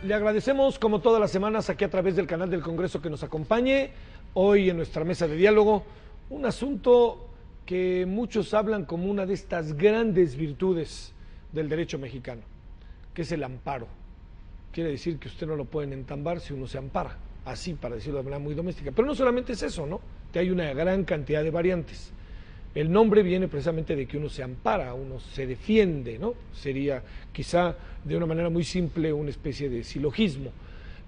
le agradecemos como todas las semanas aquí a través del canal del Congreso que nos acompañe. Hoy en nuestra mesa de diálogo, un asunto que muchos hablan como una de estas grandes virtudes del derecho mexicano, que es el amparo. Quiere decir que usted no lo pueden entambar si uno se ampara, así para decirlo de manera muy doméstica. Pero no solamente es eso, ¿no? Que hay una gran cantidad de variantes. El nombre viene precisamente de que uno se ampara, uno se defiende, ¿no? Sería quizá de una manera muy simple una especie de silogismo.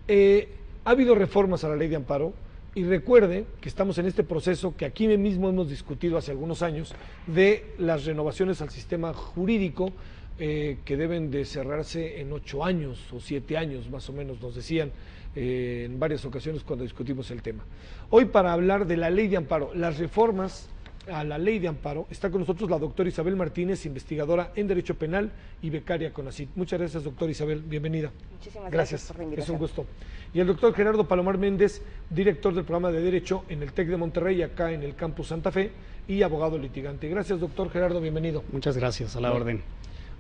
Ha habido reformas a la ley de amparo y recuerde que estamos en este proceso que aquí mismo hemos discutido hace algunos años de las renovaciones al sistema jurídico que deben de cerrarse en 8 años o 7 años más o menos, nos decían en varias ocasiones cuando discutimos el tema. Hoy para hablar de la ley de amparo, las reformas a la ley de amparo, está con nosotros la doctora Isabel Martínez, investigadora en Derecho Penal y becaria CONACYT. Muchas gracias, doctora Isabel, bienvenida. Muchísimas gracias por la invitación. Es un gusto. Y el doctor Gerardo Palomar Méndez, director del programa de Derecho en el TEC de Monterrey, acá en el campus Santa Fe, y abogado litigante. Gracias, doctor Gerardo, bienvenido. Muchas gracias, a la orden.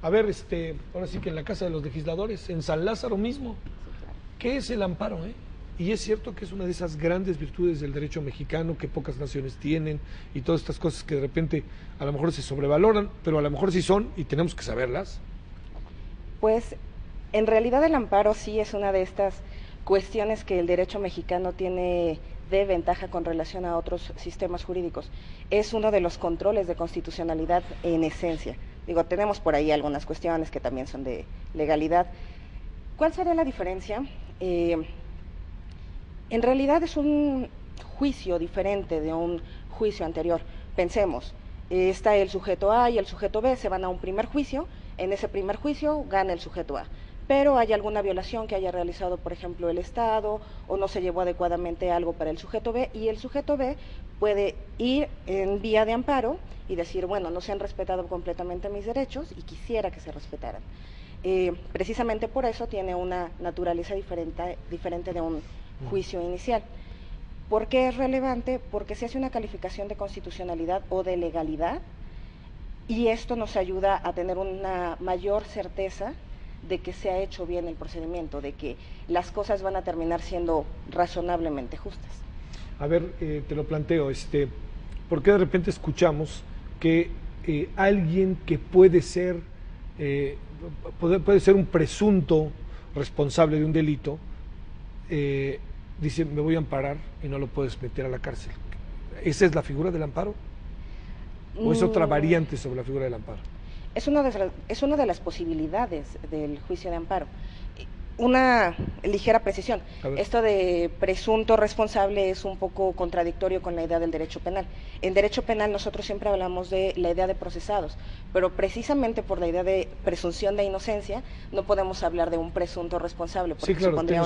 A ver, ahora sí que en la Casa de los Legisladores, en San Lázaro mismo, ¿qué es el amparo, Y es cierto que es una de esas grandes virtudes del derecho mexicano que pocas naciones tienen y todas estas cosas que de repente a lo mejor se sobrevaloran, pero a lo mejor sí son y tenemos que saberlas. Pues en realidad el amparo sí es una de estas cuestiones que el derecho mexicano tiene de ventaja con relación a otros sistemas jurídicos. Es uno de los controles de constitucionalidad en esencia. Digo, tenemos por ahí algunas cuestiones que también son de legalidad. ¿Cuál sería la diferencia? En realidad es un juicio diferente de un juicio anterior. Pensemos, está el sujeto A y el sujeto B, se van a un primer juicio, en ese primer juicio gana el sujeto A, pero hay alguna violación que haya realizado, por ejemplo, el Estado, o no se llevó adecuadamente algo para el sujeto B, y el sujeto B puede ir en vía de amparo y decir, bueno, no se han respetado completamente mis derechos y quisiera que se respetaran. Precisamente por eso tiene una naturaleza diferente de un juicio inicial. ¿Por qué es relevante? Porque se hace una calificación de constitucionalidad o de legalidad y esto nos ayuda a tener una mayor certeza de que se ha hecho bien el procedimiento, de que las cosas van a terminar siendo razonablemente justas. A ver, te lo planteo, ¿por qué de repente escuchamos que alguien que puede ser un presunto responsable de un delito dice, me voy a amparar y no lo puedes meter a la cárcel? ¿Esa es la figura del amparo? ¿O es otra variante sobre la figura del amparo? Es una de las posibilidades del juicio de amparo. Una ligera precisión, esto de presunto responsable es un poco contradictorio con la idea del derecho penal. En derecho penal nosotros siempre hablamos de la idea de procesados, pero precisamente por la idea de presunción de inocencia no podemos hablar de un presunto responsable, porque sí, claro, supondría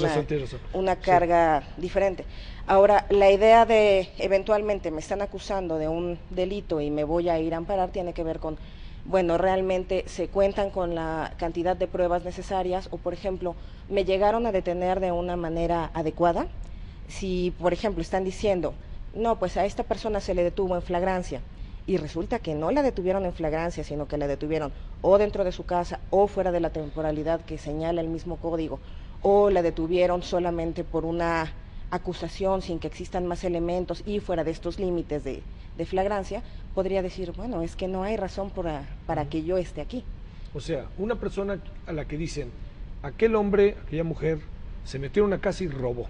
una carga diferente. Ahora, la idea de eventualmente me están acusando de un delito y me voy a ir a amparar tiene que ver con, bueno, realmente se cuentan con la cantidad de pruebas necesarias o, por ejemplo, me llegaron a detener de una manera adecuada. Si, por ejemplo, están diciendo, no, pues a esta persona se le detuvo en flagrancia y resulta que no la detuvieron en flagrancia, sino que la detuvieron o dentro de su casa o fuera de la temporalidad que señala el mismo código, o la detuvieron solamente por una acusación sin que existan más elementos y fuera de estos límites de flagrancia, podría decir, bueno, es que no hay razón para que yo esté aquí. O sea, una persona a la que dicen, aquel hombre, aquella mujer, se metió en una casa y robó,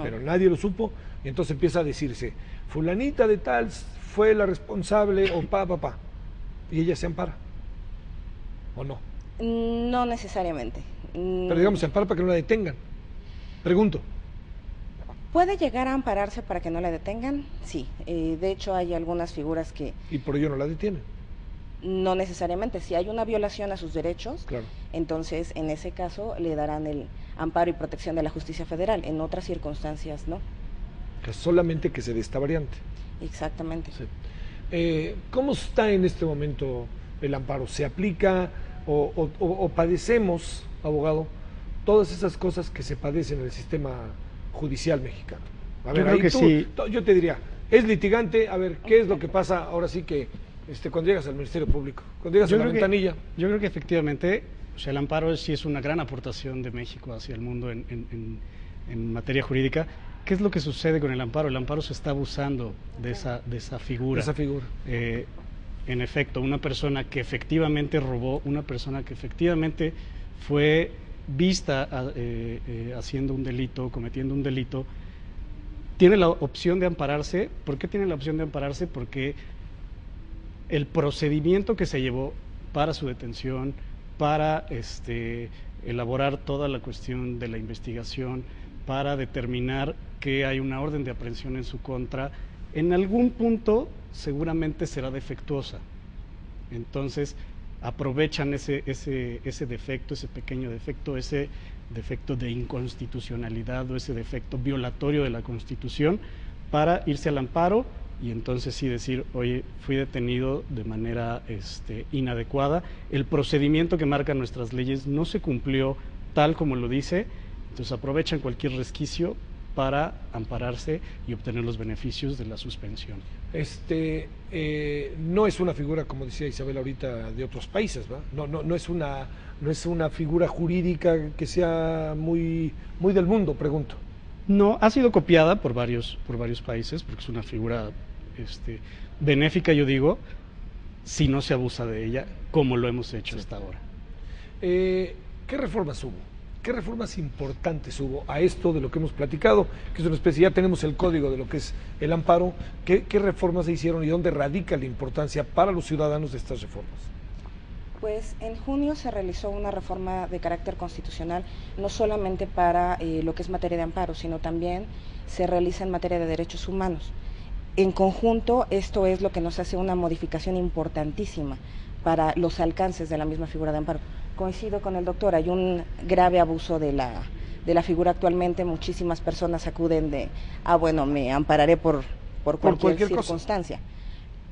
pero nadie lo supo, y entonces empieza a decirse, fulanita de tal fue la responsable, o y ella se ampara, ¿o no? No necesariamente. Pero digamos, se ampara para que no la detengan. Pregunto. ¿Puede llegar a ampararse para que no la detengan? Sí, de hecho hay algunas figuras que... ¿Y por ello no la detienen? No necesariamente, si hay una violación a sus derechos, claro, entonces en ese caso le darán el amparo y protección de la justicia federal, en otras circunstancias no. Que solamente que se dé esta variante. Exactamente. Sí. ¿Cómo está en este momento el amparo? ¿Se aplica o padecemos, abogado, todas esas cosas que se padecen en el sistema judicial mexicano? A ver, yo creo que sí. Yo te diría, es litigante, a ver, ¿qué es lo que pasa ahora sí que cuando llegas al Ministerio Público? Cuando llegas a la ventanilla. Yo creo que efectivamente O sea, el amparo sí es una gran aportación de México hacia el mundo en materia jurídica. ¿Qué es lo que sucede con el amparo? El amparo se está abusando de esa figura. Esa figura. En efecto, una persona que efectivamente robó, una persona que efectivamente fue vista haciendo un delito, cometiendo un delito, tiene la opción de ampararse. ¿Por qué tiene la opción de ampararse? Porque el procedimiento que se llevó para su detención, para elaborar toda la cuestión de la investigación, para determinar que hay una orden de aprehensión en su contra, en algún punto seguramente será defectuosa. Entonces aprovechan ese defecto, ese pequeño defecto, ese defecto de inconstitucionalidad o ese defecto violatorio de la Constitución para irse al amparo y entonces sí decir, oye, fui detenido de manera inadecuada, el procedimiento que marcan nuestras leyes no se cumplió tal como lo dice, entonces aprovechan cualquier resquicio para ampararse y obtener los beneficios de la suspensión. No es una figura, como decía Isabel ahorita, de otros países, ¿va? No es una figura jurídica que sea muy del mundo, pregunto. No, ha sido copiada por varios países, porque es una figura benéfica, yo digo, si no se abusa de ella, como lo hemos hecho hasta ahora. ¿Qué reformas hubo? ¿Qué reformas importantes hubo a esto de lo que hemos platicado? Que es una especie, ya tenemos el código de lo que es el amparo. ¿Qué reformas se hicieron y dónde radica la importancia para los ciudadanos de estas reformas? Pues en junio se realizó una reforma de carácter constitucional, no solamente para lo que es materia de amparo, sino también se realiza en materia de derechos humanos. En conjunto, esto es lo que nos hace una modificación importantísima para los alcances de la misma figura de amparo. Coincido con el doctor, hay un grave abuso de la figura actualmente, muchísimas personas acuden bueno, me ampararé por cualquier circunstancia,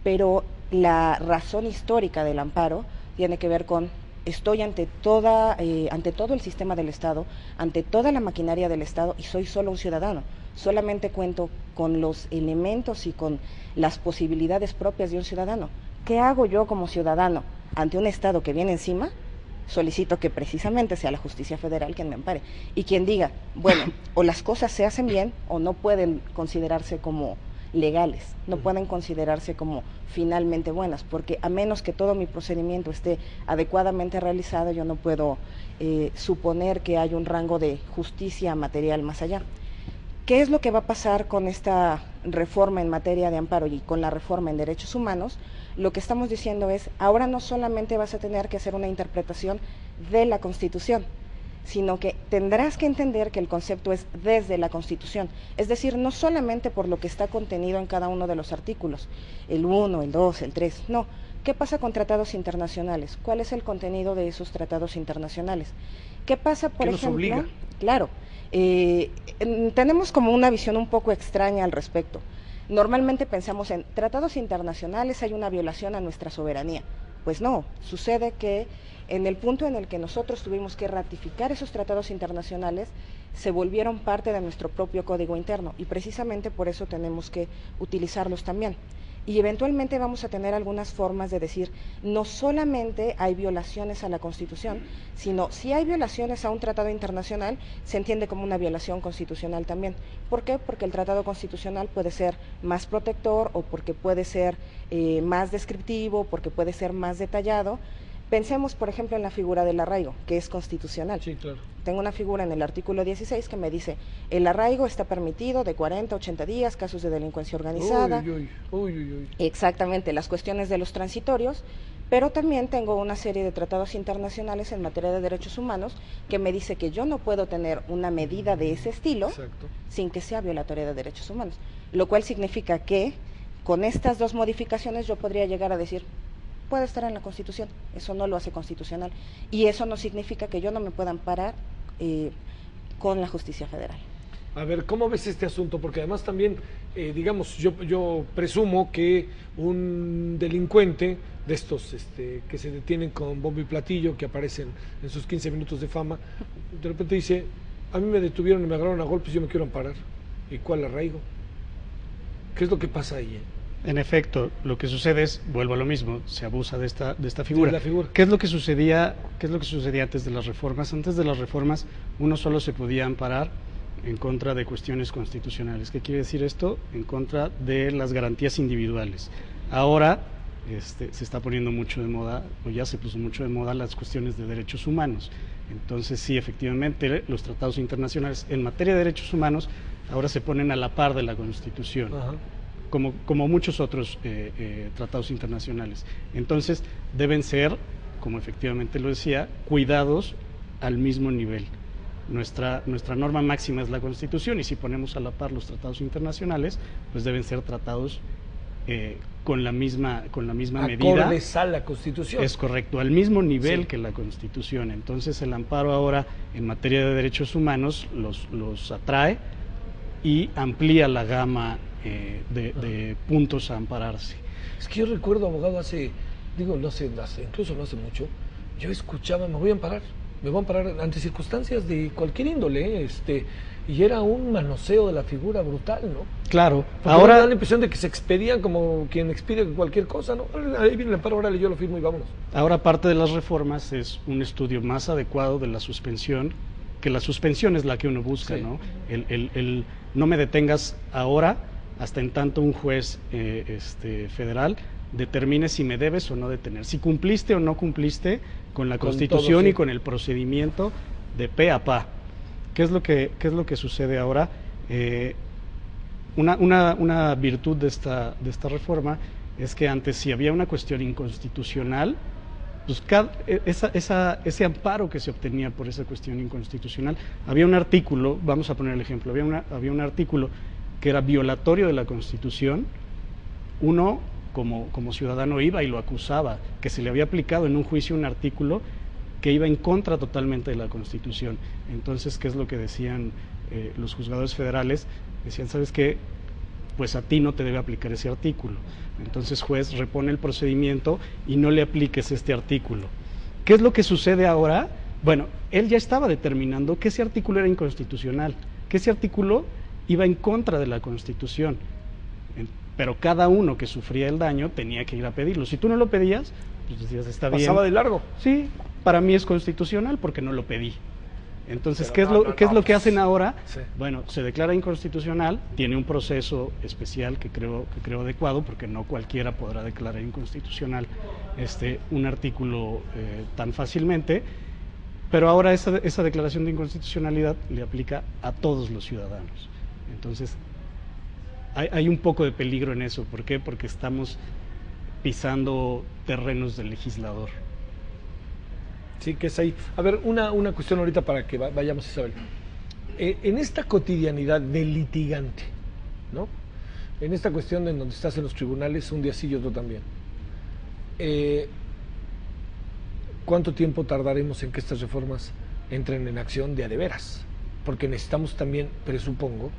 pero la razón histórica del amparo tiene que ver con, estoy ante todo el sistema del Estado, ante toda la maquinaria del Estado y soy solo un ciudadano, solamente cuento con los elementos y con las posibilidades propias de un ciudadano. ¿Qué hago yo como ciudadano ante un Estado que viene encima? Solicito que precisamente sea la justicia federal quien me ampare y quien diga, bueno, o las cosas se hacen bien o no pueden considerarse como legales, no pueden considerarse como finalmente buenas, porque a menos que todo mi procedimiento esté adecuadamente realizado, yo no puedo suponer que hay un rango de justicia material más allá. ¿Qué es lo que va a pasar con esta reforma en materia de amparo y con la reforma en derechos humanos? Lo que estamos diciendo es, ahora no solamente vas a tener que hacer una interpretación de la Constitución, sino que tendrás que entender que el concepto es desde la Constitución, es decir, no solamente por lo que está contenido en cada uno de los artículos, el 1, el 2, el 3, no. ¿Qué pasa con tratados internacionales? ¿Cuál es el contenido de esos tratados internacionales? ¿Qué pasa, por ejemplo? ¿Qué nos obliga? Claro, tenemos como una visión un poco extraña al respecto. Normalmente pensamos en tratados internacionales, hay una violación a nuestra soberanía. Pues no, sucede que en el punto en el que nosotros tuvimos que ratificar esos tratados internacionales, se volvieron parte de nuestro propio código interno y precisamente por eso tenemos que utilizarlos también. Y eventualmente vamos a tener algunas formas de decir, no solamente hay violaciones a la Constitución, sino si hay violaciones a un tratado internacional, se entiende como una violación constitucional también. ¿Por qué? Porque el tratado constitucional puede ser más protector o porque puede ser más descriptivo, porque puede ser más detallado. Pensemos, por ejemplo, en la figura del arraigo, que es constitucional. Sí, claro. Tengo una figura en el artículo 16 que me dice, el arraigo está permitido de 40 a 80 días, casos de delincuencia organizada. Uy. Exactamente, las cuestiones de los transitorios, pero también tengo una serie de tratados internacionales en materia de derechos humanos que me dice que yo no puedo tener una medida de ese estilo sin que sea violatoria de derechos humanos, lo cual significa que con estas dos modificaciones yo podría llegar a decir, puede estar en la Constitución, eso no lo hace constitucional y eso no significa que yo no me pueda amparar con la justicia federal. A ver, ¿cómo ves este asunto? Porque además también, digamos, yo presumo que un delincuente de estos que se detienen con bombo y platillo, que aparecen en sus 15 minutos de fama, de repente dice, a mí me detuvieron y me agarraron a golpes, yo me quiero amparar. ¿Y cuál arraigo? ¿Qué es lo que pasa ahí? En efecto, lo que sucede es, vuelvo a lo mismo, se abusa de esta figura. Sí, la figura. ¿Qué es lo que sucedía antes de las reformas? Antes de las reformas, uno solo se podía amparar en contra de cuestiones constitucionales. ¿Qué quiere decir esto? En contra de las garantías individuales. Ahora se está poniendo mucho de moda, o ya se puso mucho de moda, las cuestiones de derechos humanos. Entonces, sí, efectivamente, los tratados internacionales en materia de derechos humanos ahora se ponen a la par de la Constitución. Ajá. Como muchos otros tratados internacionales. Entonces, deben ser, como efectivamente lo decía, cuidados al mismo nivel. Nuestra norma máxima es la Constitución, y si ponemos a la par los tratados internacionales, pues deben ser tratados con la misma medida. Acordes a la Constitución. Es correcto, al mismo nivel Sí. que la Constitución. Entonces, el amparo ahora en materia de derechos humanos los atrae y amplía la gama de puntos a ampararse. Es que yo recuerdo, abogado, incluso no hace mucho, yo escuchaba, me voy a amparar ante circunstancias de cualquier índole, y era un manoseo de la figura brutal, ¿no? Claro, Porque ahora da ahora, la impresión de que se expedían como quien expide cualquier cosa, ¿no? Ahí viene el amparo, órale, yo lo firmo y vámonos. ahora parte de las reformas es un estudio más adecuado de la suspensión, que la suspensión es la que uno busca, Sí. ¿no? El no me detengas ahora, hasta en tanto un juez federal determine si me debes o no detener, si cumpliste o no cumpliste con la Con Constitución todo, sí. y con el procedimiento de pe a pa. ¿Qué es lo que sucede ahora? Una virtud de esta reforma es que antes, si había una cuestión inconstitucional, pues ese amparo que se obtenía por esa cuestión inconstitucional, había un artículo, vamos a poner el ejemplo, había un artículo que era violatorio de la Constitución. Uno, como ciudadano, iba y lo acusaba, que se le había aplicado en un juicio un artículo que iba en contra totalmente de la Constitución. Entonces, ¿qué es lo que decían los juzgadores federales? Decían, ¿sabes qué? Pues a ti no te debe aplicar ese artículo. Entonces, juez, repone el procedimiento y no le apliques este artículo. ¿Qué es lo que sucede ahora? Bueno, él ya estaba determinando que ese artículo era inconstitucional, que ese artículo iba en contra de la Constitución, pero cada uno que sufría el daño tenía que ir a pedirlo. Si tú no lo pedías, pues decías, está bien. Pasaba de largo. Sí, para mí es constitucional porque no lo pedí. Entonces, Pero ¿qué es lo que pues, hacen ahora? sí. Bueno, se declara inconstitucional, tiene un proceso especial que creo adecuado, porque no cualquiera podrá declarar inconstitucional un artículo tan fácilmente, pero ahora esa declaración de inconstitucionalidad le aplica a todos los ciudadanos. Entonces, hay un poco de peligro en eso. ¿Por qué? Porque estamos pisando terrenos del legislador. Sí, que es ahí. A ver, una cuestión ahorita para que vayamos, Isabel. En esta cotidianidad del litigante, ¿no? En esta cuestión en donde estás en los tribunales, un día sí y otro también. ¿Cuánto tiempo tardaremos en que estas reformas entren en acción de a de veras? Porque necesitamos también, presupongo,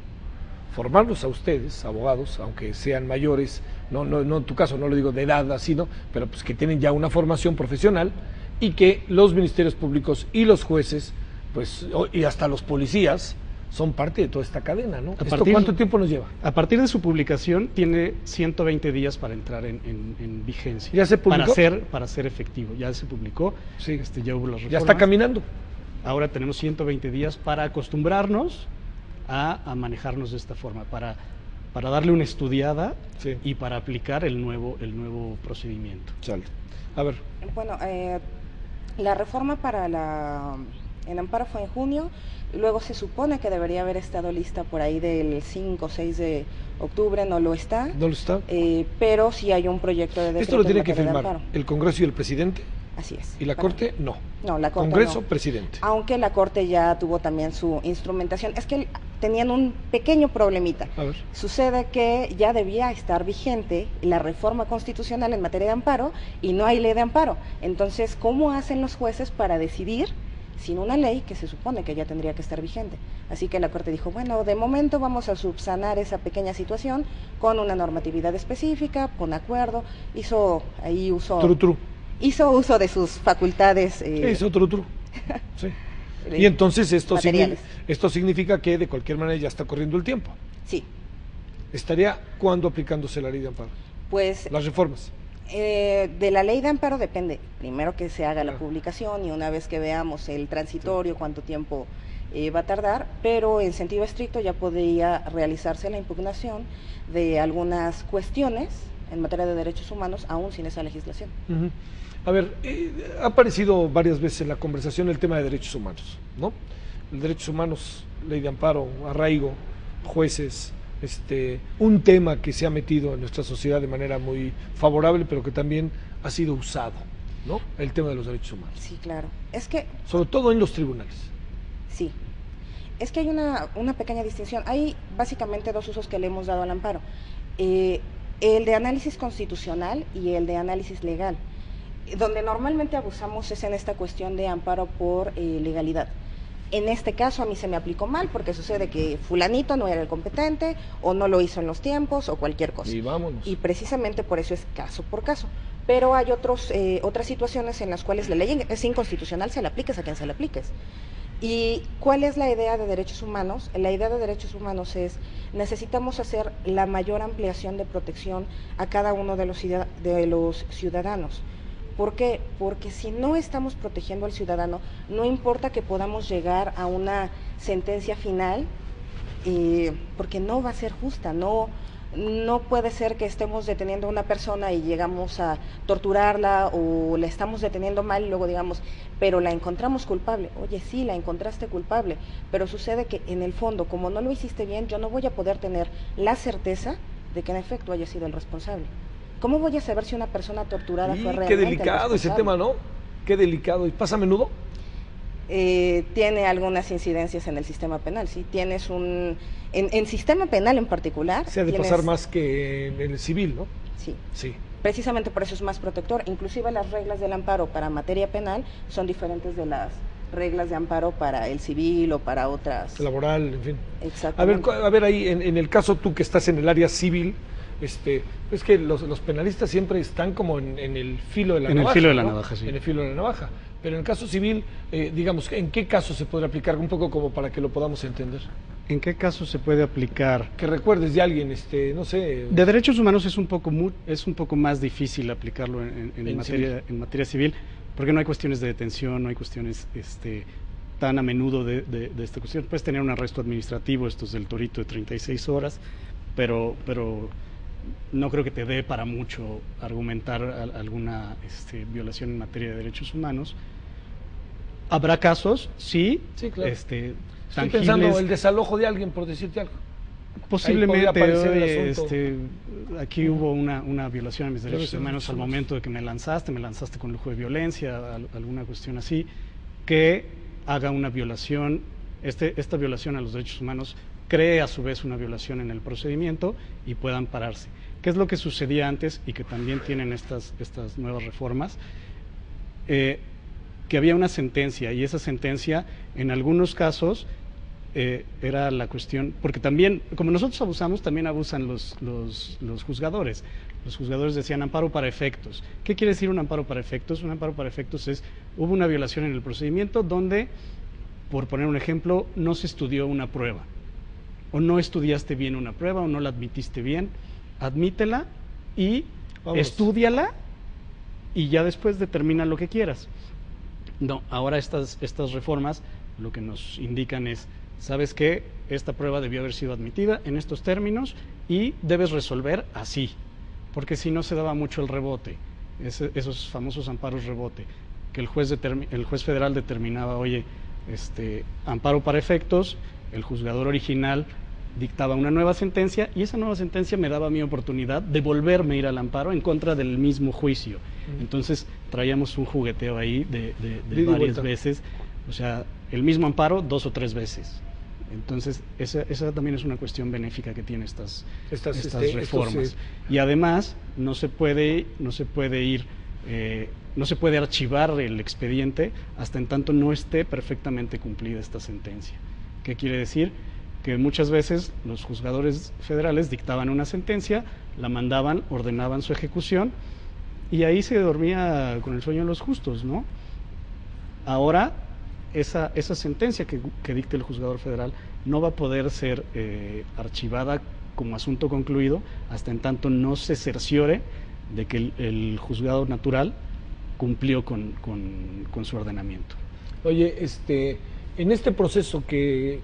formarlos a ustedes, abogados, aunque sean mayores, no en tu caso, no lo digo de edad así, ¿no? Pero pues que tienen ya una formación profesional, y que los ministerios públicos y los jueces, pues, y hasta los policías, son parte de toda esta cadena, ¿no? ¿Esto cuánto tiempo nos lleva? A partir de su publicación tiene 120 días para entrar en vigencia. ¿Ya se publicó? Para ser efectivo. Ya se publicó, Sí. ya hubo las reformas. Ya está caminando. Ahora tenemos 120 días para acostumbrarnos a manejarnos de esta forma, para darle una estudiada, Sí. y para aplicar el nuevo procedimiento. Sale. A ver, Bueno, la reforma para el amparo fue en junio, luego se supone que debería haber estado lista por ahí del 5 o 6 de octubre, no lo está, ¿dónde está? pero sí hay un proyecto de decreto Esto lo tiene en que materia de firmar amparo. el Congreso y el presidente, Así es. y la Para- Corte no. No, la Corte Congreso, no. presidente. Aunque la Corte ya tuvo también su instrumentación. Es que tenían un pequeño problemita. A ver. Sucede que ya debía estar vigente la reforma constitucional en materia de amparo y no hay ley de amparo. Entonces, ¿cómo hacen los jueces para decidir sin una ley que se supone que ya tendría que estar vigente? Así que la Corte dijo, bueno, de momento vamos a subsanar esa pequeña situación con una normatividad específica, con acuerdo. Hizo uso de sus facultades. Es otro truco. Sí. Y entonces materiales. esto significa que de cualquier manera ya está corriendo el tiempo. Sí. ¿Estaría cuándo aplicándose la ley de amparo? Pues las reformas. De la ley de amparo depende, primero que se haga la publicación y una vez que veamos el transitorio, cuánto tiempo va a tardar, pero en sentido estricto ya podría realizarse la impugnación de algunas cuestiones en materia de derechos humanos, aún sin esa legislación. A ver, ha aparecido varias veces en la conversación el tema de derechos humanos, ¿no? Derechos humanos, ley de amparo, arraigo, jueces, un tema que se ha metido en nuestra sociedad de manera muy favorable, pero que también ha sido usado, ¿no? El tema de los derechos humanos. Sí, claro. Es que... Sobre todo en los tribunales. Sí. Es que hay una pequeña distinción. Hay básicamente dos usos que le hemos dado al amparo. El de análisis constitucional y el de análisis legal. Donde normalmente abusamos es en esta cuestión de amparo por legalidad. En este caso a mí se me aplicó mal porque sucede que fulanito no era el competente o no lo hizo en los tiempos o cualquier cosa. Y vámonos. Y precisamente por eso es caso por caso. Pero hay otras situaciones en las cuales la ley es inconstitucional, se la apliques a quien se la apliques. ¿Y cuál es la idea de derechos humanos? La idea de derechos humanos es, necesitamos hacer la mayor ampliación de protección a cada uno de los ciudadanos. ¿Por qué? Porque si no estamos protegiendo al ciudadano, no importa que podamos llegar a una sentencia final, porque no va a ser justa, no puede ser que estemos deteniendo a una persona y llegamos a torturarla o la estamos deteniendo mal y luego digamos, pero la encontramos culpable. Oye, sí, la encontraste culpable, pero sucede que en el fondo, como no lo hiciste bien, yo no voy a poder tener la certeza de que en efecto haya sido el responsable. ¿Cómo voy a saber si una persona torturada fue realmente qué delicado ese tema, ¿no? Qué delicado. ¿Y pasa a menudo? Tiene algunas incidencias en el sistema penal, sí. Tienes en sistema penal en particular. Se ha de pasar más que en el civil, ¿no? Sí. Sí. Precisamente por eso es más protector. Inclusive las reglas del amparo para materia penal son diferentes de las reglas de amparo para el civil o para otras. Laboral, en fin. Exactamente. A ver ahí, en el caso tú que estás en el área civil, es que los penalistas siempre están como en el filo de la navaja. En el filo de la ¿no? navaja, sí. En el filo de la navaja. Pero en el caso civil, digamos, ¿en qué caso se podría aplicar? Un poco como para que lo podamos entender. ¿En qué caso se puede aplicar? Que recuerdes de alguien, no sé. De derechos humanos es un poco más difícil aplicarlo en materia civil, porque no hay cuestiones de detención, no hay cuestiones tan a menudo de esta cuestión. Puedes tener un arresto administrativo, esto es del torito de 36 horas, pero no creo que te dé para mucho argumentar alguna violación en materia de derechos humanos. Habrá casos, sí, claro. Estoy pensando el desalojo de alguien, por decirte algo. Posiblemente, aquí hubo una violación a mis derechos humanos al momento de que me lanzaste con lujo de violencia, alguna cuestión así, que haga una violación, esta violación a los derechos humanos cree a su vez una violación en el procedimiento y puedan pararse. ¿Qué es lo que sucedía antes y que también tienen estas nuevas reformas? Que había una sentencia y esa sentencia en algunos casos era la cuestión, porque también, como nosotros abusamos, también abusan los juzgadores. Los juzgadores decían amparo para efectos. ¿Qué quiere decir un amparo para efectos? Un amparo para efectos es, hubo una violación en el procedimiento donde, por poner un ejemplo, no se estudió una prueba, o no estudiaste bien una prueba, o no la admitiste bien. Admítela y estúdiala y ya después determina lo que quieras. No, ahora estas reformas lo que nos indican es, ¿sabes qué? Esta prueba debió haber sido admitida en estos términos y debes resolver así, porque si no se daba mucho el rebote, esos famosos amparos rebote, que el juez federal determinaba, oye, amparo para efectos, el juzgador original dictaba una nueva sentencia y esa nueva sentencia me daba mi oportunidad de volverme a ir al amparo en contra del mismo juicio. Entonces traíamos un jugueteo ahí de varias veces, o sea, el mismo amparo 2 o 3 veces. Entonces esa también es una cuestión benéfica que tiene estas reformas. Y además no se puede archivar el expediente hasta en tanto no esté perfectamente cumplida esta sentencia. ¿Qué quiere decir? Que muchas veces los juzgadores federales dictaban una sentencia, la mandaban, ordenaban su ejecución y ahí se dormía con el sueño de los justos, ¿no? Ahora esa sentencia que dicte el juzgador federal no va a poder ser archivada como asunto concluido hasta en tanto no se cerciore de que el juzgado natural cumplió con su ordenamiento. Oye, en este proceso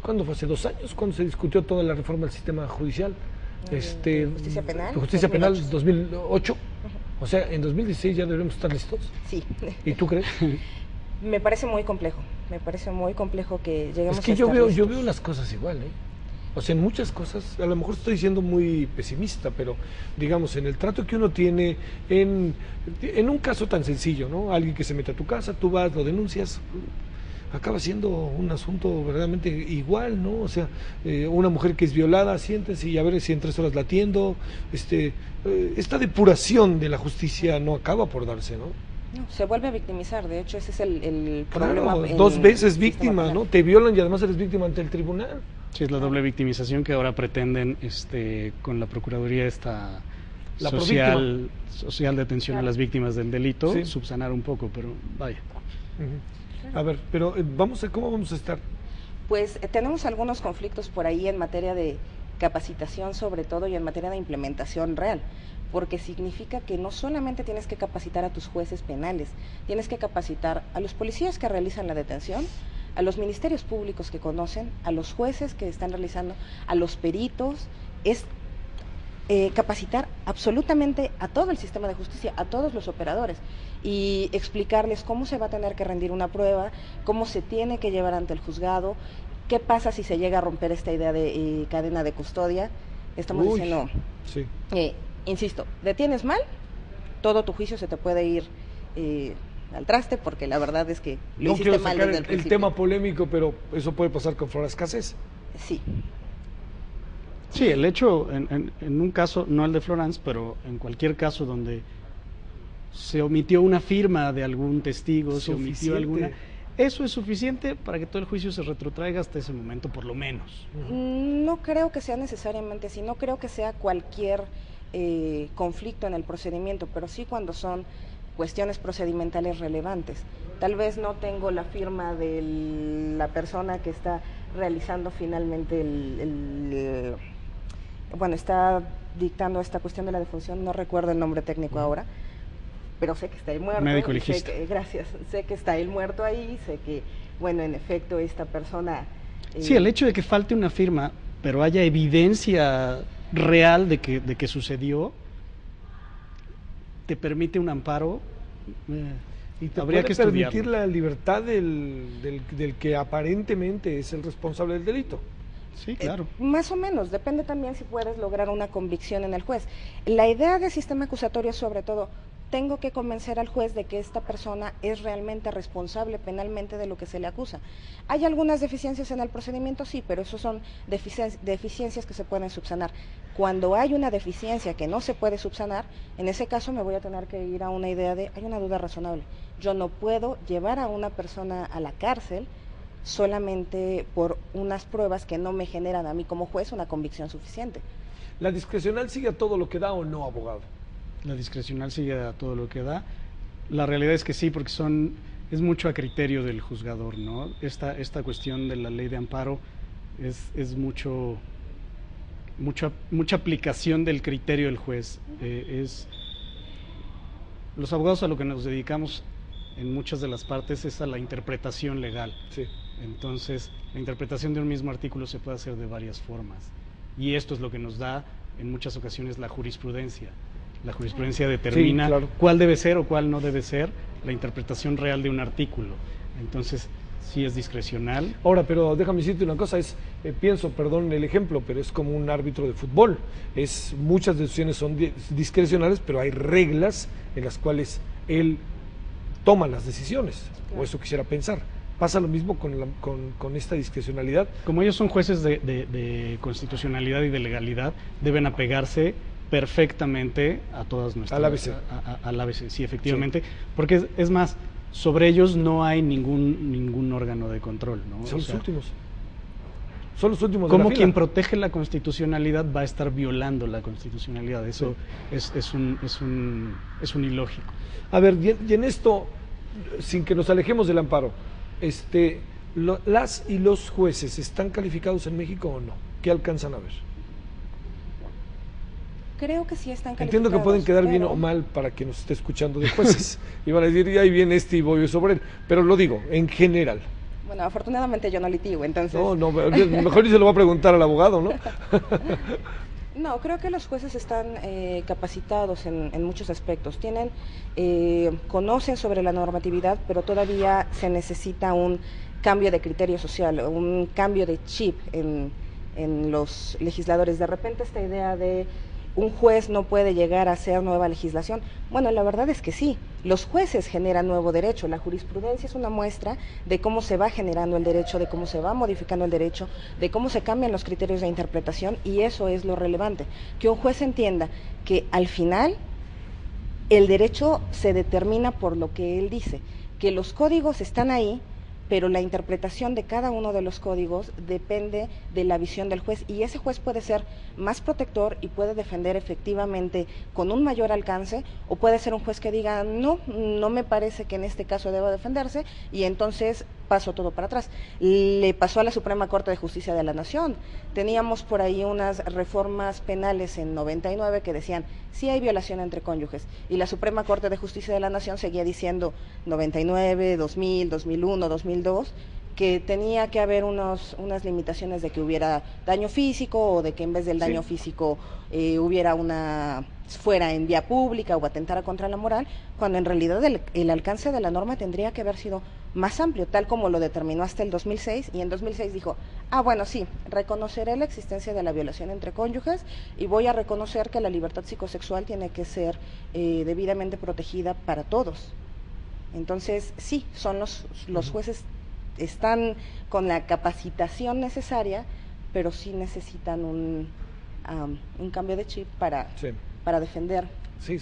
¿cuándo fue? ¿Hace 2 años? ¿Cuándo se discutió toda la reforma del sistema judicial? Justicia penal. Justicia penal 2008. O sea, en 2016 ya debemos estar listos. Sí. ¿Y tú crees? Me parece muy complejo que lleguemos Es que a estar yo listos. veo las cosas igual, ¿eh? O sea, en muchas cosas, a lo mejor estoy siendo muy pesimista, pero digamos, en el trato que uno tiene, en un caso tan sencillo, ¿no? Alguien que se mete a tu casa, tú vas, lo denuncias, acaba siendo un asunto verdaderamente igual, ¿no? O sea, una mujer que es violada, siéntese y a ver si en 3 horas la atiendo. Esta depuración de la justicia no acaba por darse, ¿no? No, se vuelve a victimizar, de hecho ese es el Claro, problema. 2 veces el víctima, sistema ¿no? Te violan y además eres víctima ante el tribunal. Sí, es la doble victimización que ahora pretenden con la Procuraduría La social de atención a Claro. las víctimas del delito, Sí. subsanar un poco, pero vaya. Ujú. A ver, pero ¿cómo vamos a estar? Pues tenemos algunos conflictos por ahí en materia de capacitación sobre todo y en materia de implementación real, porque significa que no solamente tienes que capacitar a tus jueces penales, tienes que capacitar a los policías que realizan la detención, a los ministerios públicos que conocen, a los jueces que están realizando, a los peritos, es capacitar absolutamente a todo el sistema de justicia, a todos los operadores y explicarles cómo se va a tener que rendir una prueba, cómo se tiene que llevar ante el juzgado, qué pasa si se llega a romper esta idea de cadena de custodia. Estamos diciendo, Sí. insisto, detienes mal, todo tu juicio se te puede ir al traste porque la verdad es que lo No hiciste quiero mal sacar desde el el principio. tema polémico, pero eso puede pasar con Flora Escasez. Sí. Sí, el hecho, en un caso, no el de Florence, pero en cualquier caso donde se omitió una firma de algún testigo, se omitió alguna, eso es suficiente para que todo el juicio se retrotraiga hasta ese momento, por lo menos. No creo que sea necesariamente así, no creo que sea cualquier conflicto en el procedimiento, pero sí cuando son cuestiones procedimentales relevantes. Tal vez no tengo la firma de la persona que está realizando finalmente bueno, está dictando esta cuestión de la defunción, no recuerdo el nombre técnico ahora, pero sé que está ahí muerto. Médico y sé legista. gracias, sé que está él muerto ahí, sé que, bueno, en efecto, esta persona... Sí, el hecho de que falte una firma, pero haya evidencia real de que sucedió, te permite un amparo. Y te Habría puede que estudiarlo. permitir la libertad del que aparentemente es el responsable del delito. Sí, claro. Más o menos, depende también si puedes lograr una convicción en el juez. La idea del sistema acusatorio es sobre todo, tengo que convencer al juez de que esta persona es realmente responsable penalmente de lo que se le acusa. ¿Hay algunas deficiencias en el procedimiento? Sí, pero eso son deficiencias que se pueden subsanar. Cuando hay una deficiencia que no se puede subsanar, en ese caso me voy a tener que ir a una idea de, hay una duda razonable. Yo no puedo llevar a una persona a la cárcel solamente por unas pruebas que no me generan a mí como juez una convicción suficiente. ¿La discrecional sigue a todo lo que da o no, abogado? La discrecional sigue a todo lo que da. La realidad es que sí, porque es mucho a criterio del juzgador, ¿no? Esta cuestión de la ley de amparo es mucha aplicación del criterio del juez. Los abogados a lo que nos dedicamos en muchas de las partes es a la interpretación legal. Sí. Entonces, la interpretación de un mismo artículo se puede hacer de varias formas. Y esto es lo que nos da, en muchas ocasiones, la jurisprudencia. La jurisprudencia determina claro, cuál debe ser o cuál no debe ser la interpretación real de un artículo. Entonces, sí es discrecional. Ahora, pero déjame decirte una cosa, pienso, perdón el ejemplo, pero es como un árbitro de fútbol. Muchas decisiones son discrecionales, pero hay reglas en las cuales él toma las decisiones, o eso quisiera pensar. ¿Pasa lo mismo con esta discrecionalidad? Como ellos son jueces de constitucionalidad y de legalidad, deben apegarse perfectamente a todas nuestras... Al ABC. Al ABC, sí, efectivamente. Sí. Porque es más, sobre ellos no hay ningún órgano de control, ¿no? Son los últimos. Son los últimos de como la fila. quien protege la constitucionalidad va a estar violando la constitucionalidad. Eso sí. es un ilógico. A ver, y en esto, sin que nos alejemos del amparo, las y los jueces, ¿están calificados en México o no? ¿Qué alcanzan a ver? Creo que sí están calificados. Entiendo que pueden quedar bien pero o mal para quien nos esté escuchando de jueces. Y van a decir, y ahí viene este y voy sobre él. Pero lo digo, en general. Bueno, afortunadamente yo no litigo, entonces... No, mejor yo se lo voy a preguntar al abogado, ¿no? No, creo que los jueces están capacitados en muchos aspectos. Conocen sobre la normatividad, pero todavía se necesita un cambio de criterio social, un cambio de chip en los legisladores. De repente esta idea de un juez no puede llegar a hacer nueva legislación. Bueno, la verdad es que sí, los jueces generan nuevo derecho, la jurisprudencia es una muestra de cómo se va generando el derecho, de cómo se va modificando el derecho, de cómo se cambian los criterios de interpretación, y eso es lo relevante, que un juez entienda que al final el derecho se determina por lo que él dice, que los códigos están ahí, pero la interpretación de cada uno de los códigos depende de la visión del juez, y ese juez puede ser más protector y puede defender efectivamente con un mayor alcance, o puede ser un juez que diga, no me parece que en este caso deba defenderse, y entonces paso todo para atrás. Le pasó a la Suprema Corte de Justicia de la Nación. Teníamos por ahí unas reformas penales en 99 que decían, sí hay violación entre cónyuges, y la Suprema Corte de Justicia de la Nación seguía diciendo 99, 2000, 2001, 2002, que tenía que haber unas limitaciones de que hubiera daño físico, o de que en vez del daño físico hubiera fuera en vía pública o atentara contra la moral, cuando en realidad el alcance de la norma tendría que haber sido más amplio, tal como lo determinó hasta el 2006, y en 2006 dijo, bueno, sí, reconoceré la existencia de la violación entre cónyuges y voy a reconocer que la libertad psicosexual tiene que ser debidamente protegida para todos. Entonces, sí, son los jueces están con la capacitación necesaria, pero sí necesitan un cambio de chip para defender. Sí.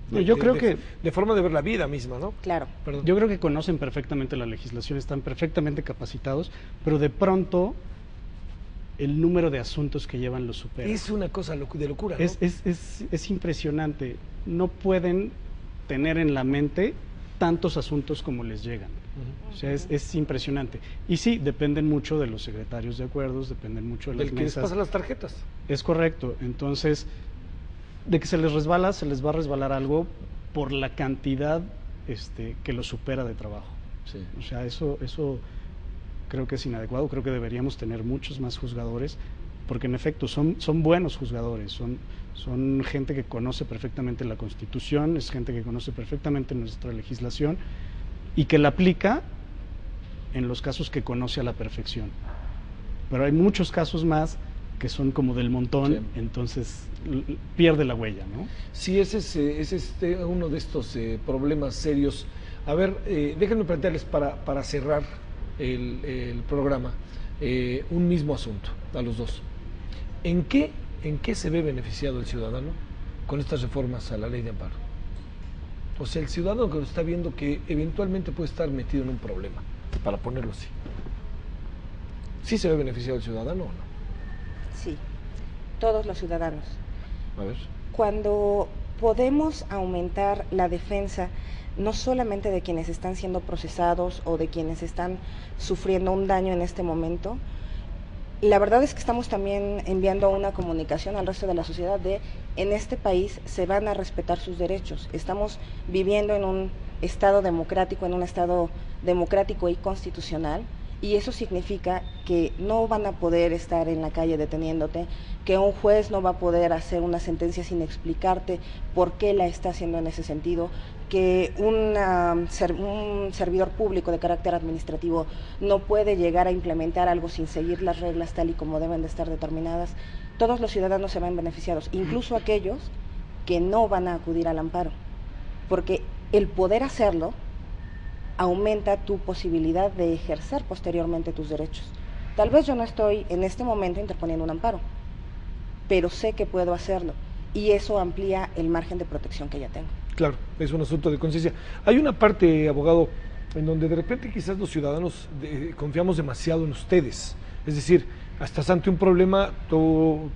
No, yo creo que de forma de ver la vida misma, ¿no? Claro. Perdón. Yo creo que conocen perfectamente la legislación, están perfectamente capacitados, pero de pronto el número de asuntos que llevan los supera. Es una cosa de locura, ¿no? Es impresionante. No pueden tener en la mente tantos asuntos como les llegan. O sea, es impresionante. Y sí, dependen mucho de los secretarios de acuerdos, dependen mucho de las mesas. El que les pasa las tarjetas. Es correcto. Entonces, de que se les va a resbalar algo por la cantidad que los supera de trabajo. Sí. O sea, eso creo que es inadecuado. Creo que deberíamos tener muchos más juzgadores, porque en efecto son buenos juzgadores, son gente que conoce perfectamente la Constitución, es gente que conoce perfectamente nuestra legislación y que la aplica en los casos que conoce a la perfección. Pero hay muchos casos más que son como del montón, entonces pierde la huella, ¿no? Sí, ese es uno de estos problemas serios. A ver, déjenme plantearles para cerrar el programa un mismo asunto a los dos. ¿En qué se ve beneficiado el ciudadano con estas reformas a la ley de amparo? O sea, el ciudadano que lo está viendo que eventualmente puede estar metido en un problema, para ponerlo así. ¿Sí se ve beneficiado el ciudadano o no? Sí, todos los ciudadanos. A ver. Cuando podemos aumentar la defensa, no solamente de quienes están siendo procesados o de quienes están sufriendo un daño en este momento, la verdad es que estamos también enviando una comunicación al resto de la sociedad de, en este país se van a respetar sus derechos. Estamos viviendo en un estado democrático, y constitucional, y eso significa que no van a poder estar en la calle deteniéndote, que un juez no va a poder hacer una sentencia sin explicarte por qué la está haciendo en ese sentido, que un servidor público de carácter administrativo no puede llegar a implementar algo sin seguir las reglas tal y como deben de estar determinadas. Todos los ciudadanos se ven beneficiados, incluso aquellos que no van a acudir al amparo, porque el poder hacerlo aumenta tu posibilidad de ejercer posteriormente tus derechos. Tal vez yo no estoy en este momento interponiendo un amparo, pero sé que puedo hacerlo, y eso amplía el margen de protección que ya tengo. Claro, es un asunto de conciencia. Hay una parte, abogado, en donde de repente quizás los ciudadanos confiamos demasiado en ustedes. Es decir, estás ante un problema, tú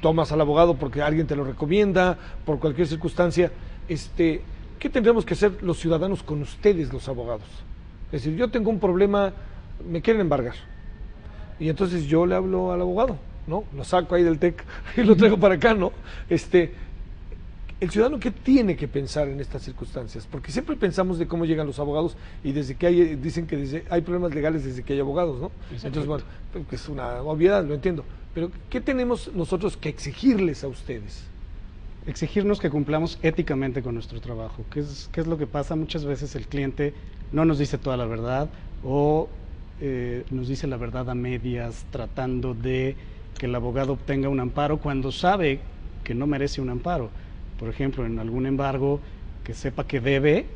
tomas al abogado porque alguien te lo recomienda, por cualquier circunstancia. ¿Qué tendremos que hacer los ciudadanos con ustedes, los abogados? Es decir, yo tengo un problema, me quieren embargar, y entonces yo le hablo al abogado, ¿no? Lo saco ahí del TEC y lo traigo para acá, ¿no? ¿El ciudadano qué tiene que pensar en estas circunstancias? Porque siempre pensamos de cómo llegan los abogados y desde que hay, dicen que hay problemas legales desde que hay abogados, ¿no? Entonces, bueno, es una obviedad, lo entiendo. Pero ¿qué tenemos nosotros que exigirles a ustedes? Exigirnos que cumplamos éticamente con nuestro trabajo. ¿Qué es lo que pasa? Muchas veces el cliente no nos dice toda la verdad o nos dice la verdad a medias, tratando de que el abogado obtenga un amparo cuando sabe que no merece un amparo. Por ejemplo, en algún embargo, que sepa que debe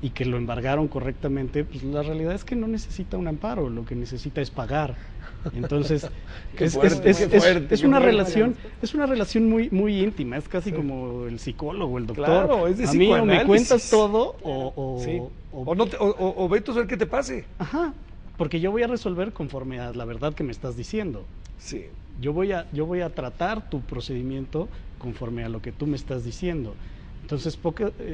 y que lo embargaron correctamente, pues la realidad es que no necesita un amparo, lo que necesita es pagar. Entonces, es una relación muy íntima, es casi como el psicólogo, el doctor. Claro, es de a mí o me cuentas todo sí. o ve tú a ver qué te pase. Ajá, porque yo voy a resolver conforme a la verdad que me estás diciendo. Sí. Yo voy a tratar tu procedimiento conforme a lo que tú me estás diciendo. Entonces,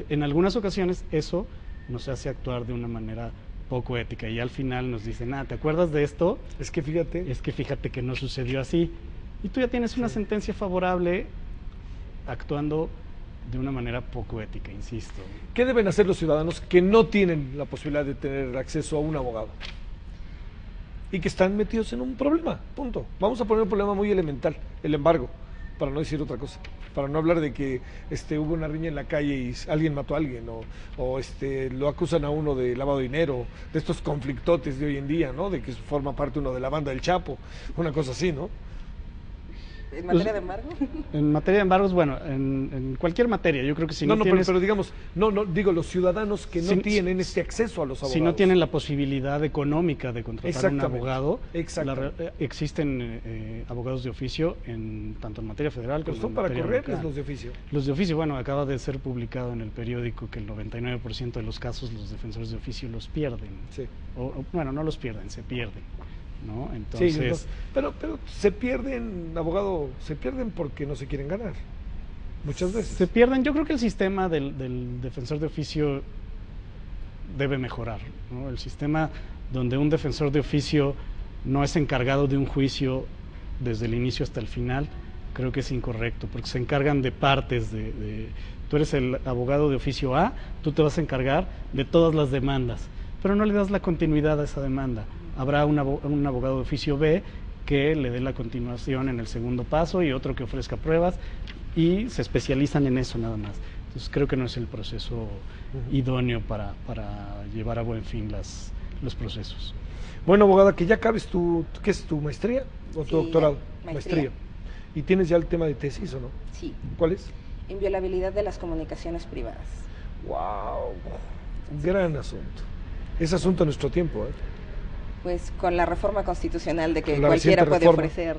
en algunas ocasiones eso nos hace actuar de una manera poco ética y al final nos dicen, ¿te acuerdas de esto? Es que fíjate que no sucedió así. Y tú ya tienes una sentencia favorable actuando de una manera poco ética, insisto. ¿Qué deben hacer los ciudadanos que no tienen la posibilidad de tener acceso a un abogado? Y que están metidos en un problema, punto. Vamos a poner un problema muy elemental, el embargo, para no decir otra cosa, para no hablar de que hubo una riña en la calle y alguien mató a alguien, o lo acusan a uno de lavado de dinero, de estos conflictotes de hoy en día, ¿no? De que forma parte uno de la banda del Chapo, una cosa así, ¿no? ¿En materia de embargo? En materia de embargos, bueno, en cualquier materia, yo creo que si no tienes... pero digamos, digo, los ciudadanos que no tienen este acceso a los abogados. Si no tienen la posibilidad económica de contratar un abogado, existen abogados de oficio tanto en materia federal como en materia local. Pero son para correrles los de oficio. Los de oficio, bueno, acaba de ser publicado en el periódico que el 99% de los casos los defensores de oficio los pierden. Sí. Bueno, no los pierden, se pierden, ¿no? Entonces, sí, pero se pierden, abogado, se pierden porque no se quieren ganar, muchas veces. Se pierden, yo creo que el sistema del defensor de oficio debe mejorar, ¿no? El sistema donde un defensor de oficio no es encargado de un juicio desde el inicio hasta el final, creo que es incorrecto, porque se encargan de partes tú eres el abogado de oficio A, tú te vas a encargar de todas las demandas, pero no le das la continuidad a esa demanda. Habrá un abogado de oficio B que le dé la continuación en el segundo paso y otro que ofrezca pruebas y se especializan en eso nada más. Entonces creo que no es el proceso idóneo para llevar a buen fin los procesos. Bueno, abogada, que ya acabes ¿qué es tu maestría o tu doctorado? Maestría. ¿Y tienes ya el tema de tesis o no? Sí. ¿Cuál es? Inviolabilidad de las comunicaciones privadas. ¡Wow! Gran asunto. Es asunto a nuestro tiempo, ¿eh? Pues con la reforma constitucional de que cualquiera puede ofrecer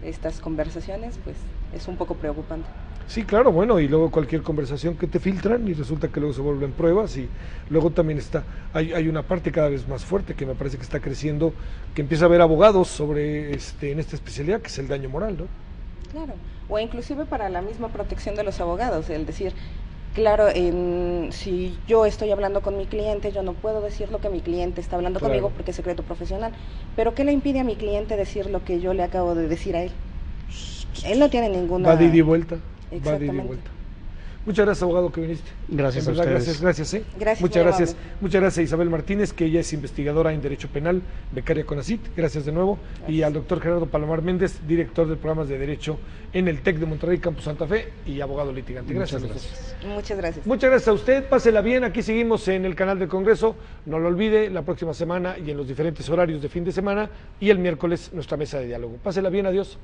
estas conversaciones, pues es un poco preocupante. Sí, claro, bueno, y luego cualquier conversación que te filtran y resulta que luego se vuelven pruebas y luego también hay una parte cada vez más fuerte que me parece que está creciendo, que empieza a haber abogados sobre en esta especialidad, que es el daño moral, ¿no? Claro, o inclusive para la misma protección de los abogados, el decir, claro, si yo estoy hablando con mi cliente, yo no puedo decir lo que mi cliente está hablando conmigo porque es secreto profesional, pero ¿qué le impide a mi cliente decir lo que yo le acabo de decir a él? Él no tiene ninguna... Va de ida y vuelta. Exactamente. Muchas gracias, abogado, que viniste. Gracias a ustedes. Gracias. Muchas gracias a Isabel Martínez, que ella es investigadora en Derecho Penal, becaria CONACYT, gracias de nuevo, y al doctor Gerardo Palomar Méndez, director de programas de Derecho en el TEC de Monterrey, Campus Santa Fe, y abogado litigante. Gracias. Muchas gracias. Muchas gracias a usted, pásela bien, aquí seguimos en el canal del Congreso, no lo olvide, la próxima semana y en los diferentes horarios de fin de semana, y el miércoles nuestra mesa de diálogo. Pásela bien, adiós.